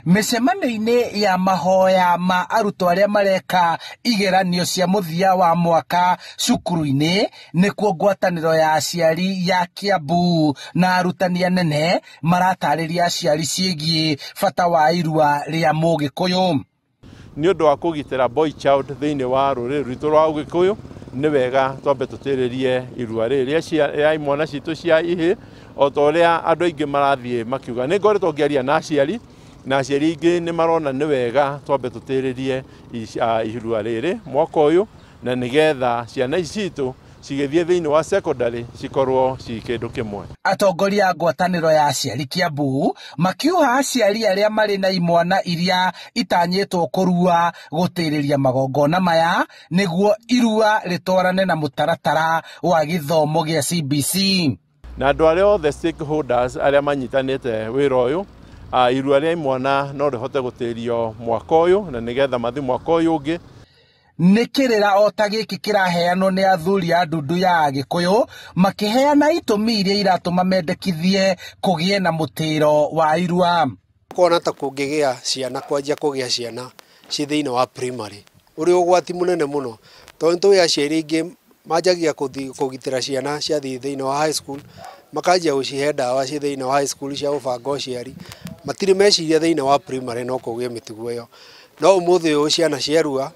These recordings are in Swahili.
Mĩcemanio-inĩ ya mahoya ma arutwo arĩa mareka igeranio cia mũthia wa mwaka cukuru-inĩ nĩkuo ngwatanĩro ya aciari ya Kiambu na arutani anene maratarĩria aciari ciĩgiĩ bata wa irua rĩa Mũgĩkũyũ. Nĩ ũndũ wa kũgitĩra boy child thĩinĩ wa rũrĩrĩ rwitũ rwa Ũgĩkũyũ, nĩ wega twambe tũtĩrĩrie irua rĩrĩ rĩa imwana citũ cia ihĩ, o ta ũrĩa andũ aingĩ marathiĩ makiuga. Nĩ ngoretwo ngĩaria na aciari aingĩ nĩ marona nĩ wega twambe tũtĩrĩrie irua rĩrĩ mwaka ũyũ, na nĩgetha ciana ici citũ cigĩthiĩ thĩinĩ wa secondary cikorwo ci kĩndũ kĩmwe. Atongoria a ngwatanĩro ya aciari Kiambu makiuga aciari arĩa marĩ na imwana iria itanyĩtwo kũrua gũtĩrĩria magongona maya nĩguo irua rĩtwarane na mũtaratara wa gĩthomo gĩa CBC. Na andũ arĩa othe stakeholders arĩa manyitanĩte wĩra ũyũ, irua rĩa imwana no rĩhote gũtĩrio mwaka ũyũ, na nĩgetha mathi mwaka ũyũ ũngĩ. Nĩ kĩrĩra o ta gĩkĩ kĩraheanwo nĩ athuri a ndundu ya Agĩkũyũ makĩheana itũmi iria iratũma mendekithie kũgĩe na mũtĩro wa irua. Kuona ta kũngĩgĩa ciana, kwanjia kũgĩa ciana ci thĩinĩ wa primary, ũrĩ ũgwati mũnene mũno, tondũ tũĩ aciari aingĩ manjagia kũgitĩra ciana ciathiĩ thĩinĩ wa high school, makanjia gũcihe ndawa ci thĩinĩ wa high school cia gũbanga ũciari, matirĩ meciria thĩinĩ wa primary no kũgĩe mĩtugo ĩyo. No ũmũthĩ ũyũ ciana ciarua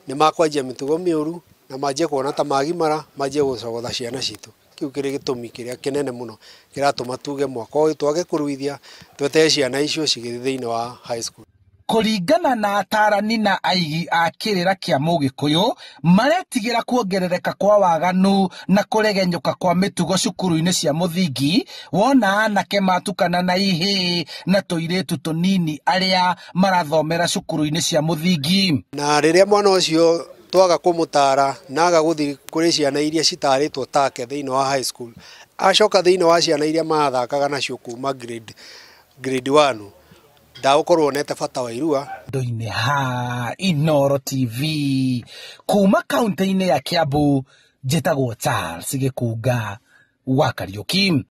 nĩ makwanjia mĩtugo mĩũru na manjie kuona ta magimara, manjie gũcogotha ciana citũ. Kĩu kĩrĩ gĩtũmi kĩrĩa kĩnene mũno kĩratũma tuge mwaka ũyũ twage kũruithia, twete ciana icio cigĩthiĩ thĩinĩ wa high school. Kũringana na atarani na aigi a kĩrĩra kĩa Mũgĩkũyũ, maretigĩra kuongerereka kwa waganu na kũregenyũka kwa mĩtugo cukuru-inĩ cia mũthingi, wona anake matukana na ihĩ na tũirĩtu tũnini arĩa marathomera cukuru-inĩ cia mũthingi. Na rĩrĩa mwana ũcio twaga kũmũtara na aga gũthiĩ kũrĩ ciana iria citarĩtwo take thĩinĩ wa high school, acoka thĩinĩ wa ciana iria mathakaga nacio kuma grade 1, ndagũkorwo onete bata wa irua. Ndoine ha Inooro TV kuma kaunti-inĩ ya Kiambu, njĩtagwo Charles Gĩkunga wa Kariũki.